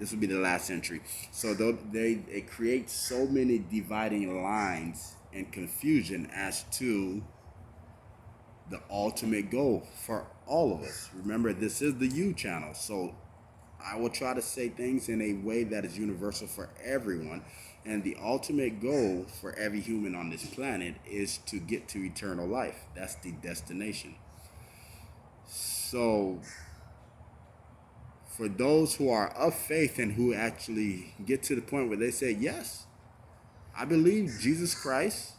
This will be the last century. So it creates so many dividing lines and confusion as to the ultimate goal for all of us. Remember, this is the U channel, so I will try to say things in a way that is universal for everyone. And the ultimate goal for every human on this planet is to get to eternal life. That's the destination. So, for those who are of faith and who actually get to the point where they say, yes, I believe Jesus Christ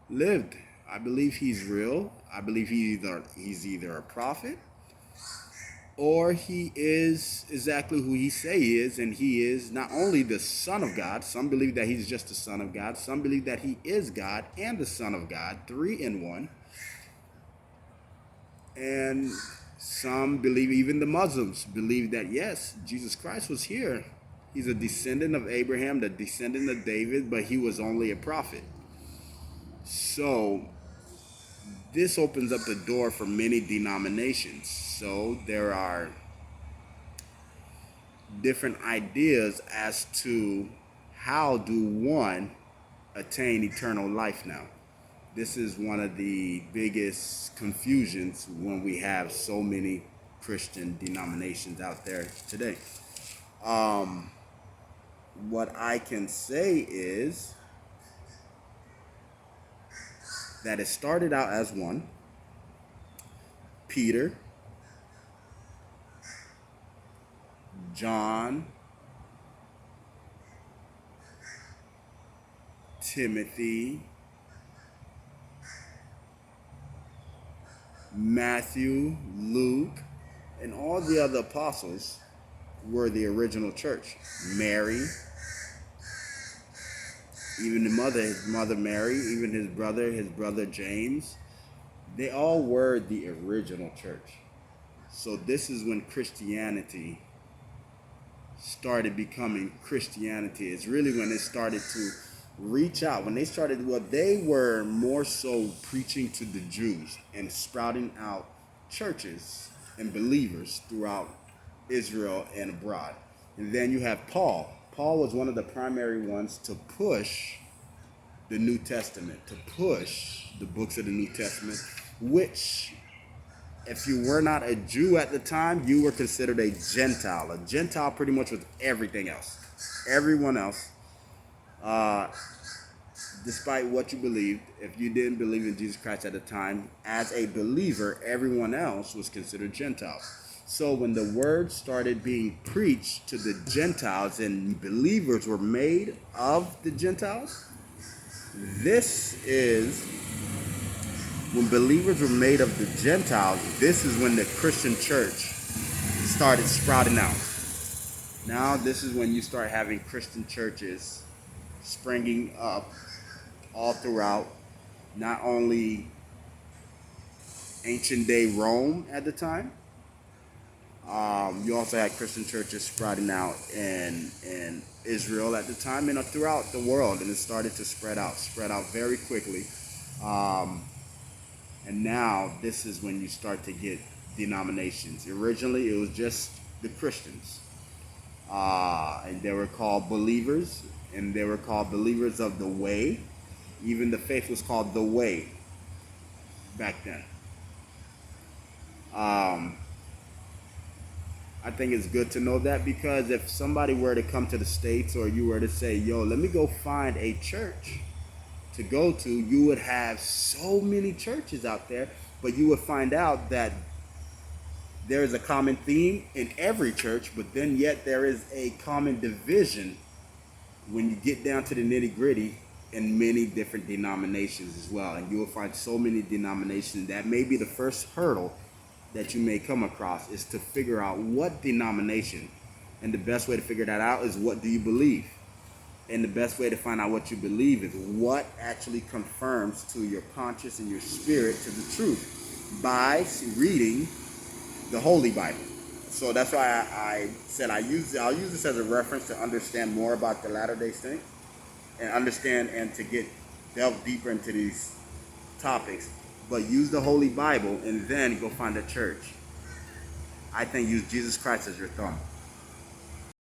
lived. I believe he's real. I believe he's either a prophet or he is exactly who he say he is, and he is not only the Son of God. Some believe that he's just the Son of God. Some believe that he is God and the Son of God, 3 in 1. And some believe, even the Muslims believe that yes, Jesus Christ was here. He's a descendant of Abraham, the descendant of David, but he was only a prophet. So this opens up the door for many denominations. So there are different ideas as to how do one attain eternal life now. This is one of the biggest confusions when we have so many Christian denominations out there today. What I can say is that it started out as one. Peter, John, Timothy, Matthew, Luke, and all the other apostles were the original church. Mary, even his mother Mary, even his brother James, they all were the original church. So this is when Christianity started becoming Christianity. It's really when it started to reach out. When they were more so preaching to the Jews and sprouting out churches and believers throughout Israel and abroad. And then you have Paul. Paul was one of the primary ones to push the New Testament, to push the books of the New Testament, which, if you were not a Jew at the time, you were considered a Gentile. A Gentile pretty much was everything else. Everyone else, despite what you believed, if you didn't believe in Jesus Christ at the time, as a believer, everyone else was considered Gentiles. So when the word started being preached to the Gentiles and believers were made of the Gentiles, this is when believers were made of the Gentiles. This is when the Christian church started sprouting out. Now this is when you start having Christian churches springing up all throughout, not only ancient day Rome at the time. You also had Christian churches sprouting out in Israel at the time and throughout the world, and it started to spread out very quickly. And now this is when you start to get denominations. Originally, it was just the Christians, and they were called believers, and they were called believers of the way. Even the faith was called the way back then. I think it's good to know that, because if somebody were to come to the States, or you were to say, yo, let me go find a church to go to, you would have so many churches out there, but you would find out that there is a common theme in every church, but then yet there is a common division when you get down to the nitty gritty in many different denominations as well. And you will find so many denominations. That may be the first hurdle that you may come across, is to figure out what denomination. And the best way to figure that out is, what do you believe? And the best way to find out what you believe is what actually confirms to your conscience and your spirit to the truth by reading the Holy Bible. So that's why I said I'll use this as a reference to understand more about the Latter-day Saints and understand and to delve deeper into these topics. But use the Holy Bible and then go find a church. I think use Jesus Christ as your thumb.